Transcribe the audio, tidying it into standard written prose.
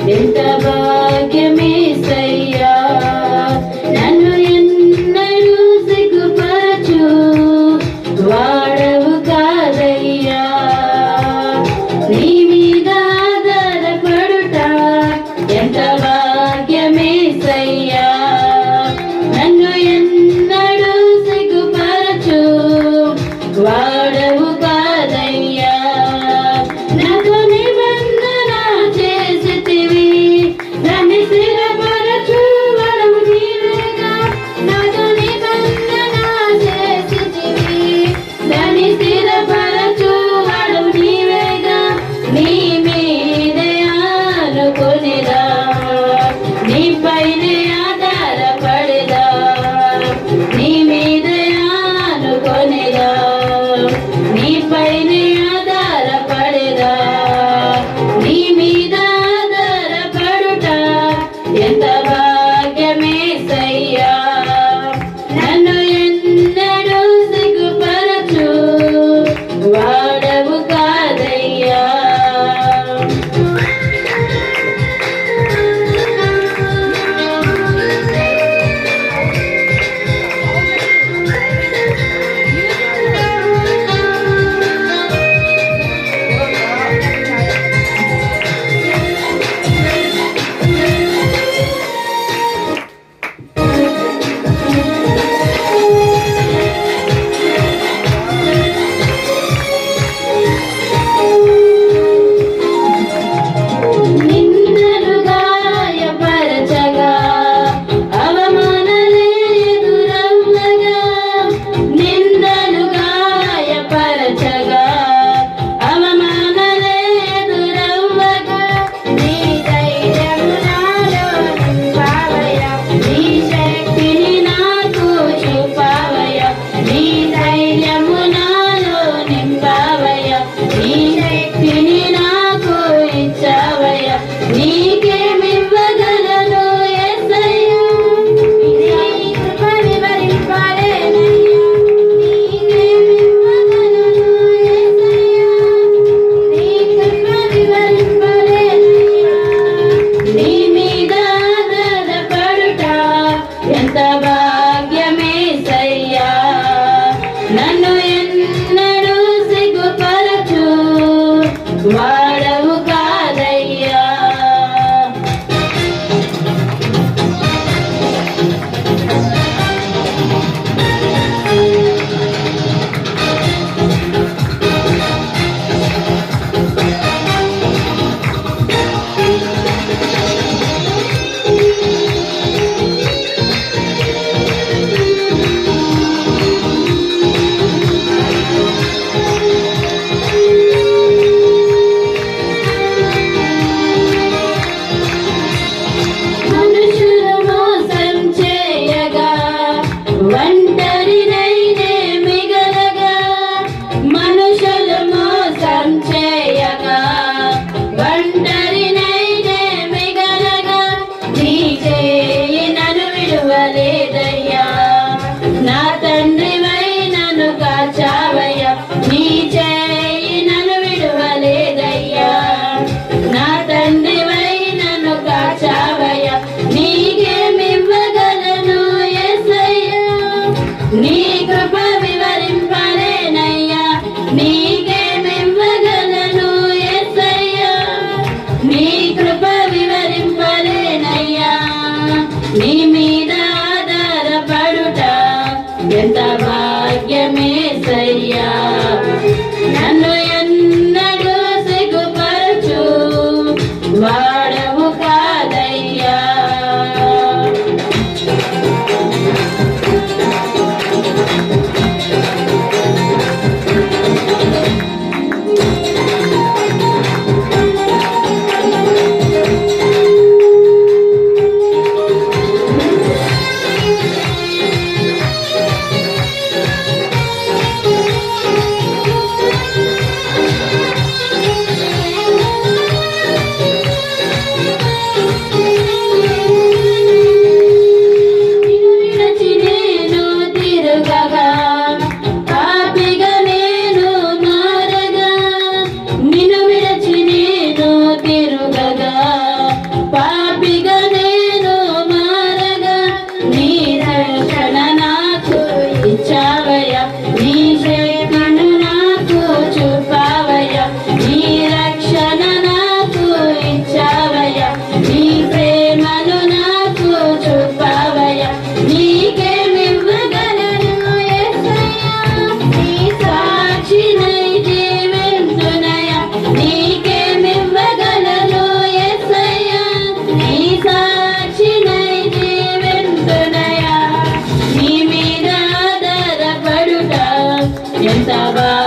ఎంత భాగ్యమేసయ్యా నన్ను ఎన్నడూ సిగ్గుపరచు వాడవు కాదయ్యా నీ మీద ఆధారపడుట ఎంత భాగ్యమేసయ్యా నన్ను ఎన్నడూ సిగ్గుపరచు వాడవు కాదయ్యా నాతో నిబంధన చేసితివి దాన్ని స్థిరపరచు వరము నీవేగా నాతో నిబంధన చేసితివి దాన్ని స్థిరపరచు వరము నీవేగా నీ మీదే ఆనుకొనిరా నీపైనే ఆధారపడిదా నీ మీదే ఆనుకొనిరా నీపైనే ఆధారపడిదా నీ మీద ఆధారపడుట ఎంత భాగ్యమేసయ్యా నన్ను ఎన్నడూ సిగ్గుపరచు వాడవు కాదయ్యా నిన్నలు గాయపరచగా అవమానాలే ఎదురవ్వగా నిందలు గాయపరచగా అవమానాలే ఎదురవ్వగా నీ ధైర్యము నాలో నింపావయ్యా నీ శక్తిని నాకు చూపావయ్యా నీ ధైర్యము నాలో నింపావయ్యా నీ శక్తిని నాకు ఇచ్చావయ్యా నీకేమివ్వగలను యేసయ్యా నీ కృపని వరింపాలేనయ్యా నీకేమివ్వగలను యేసయ్యా నీ కృపని వరింపాలేనయ్యా నీ మీద ఆధారపడుట ఎంత భాగ్యమేసయ్యా నన్ను ఎన్నడూ సిగ్గుపరచు వాడవు కాదయ్యా చూపించవా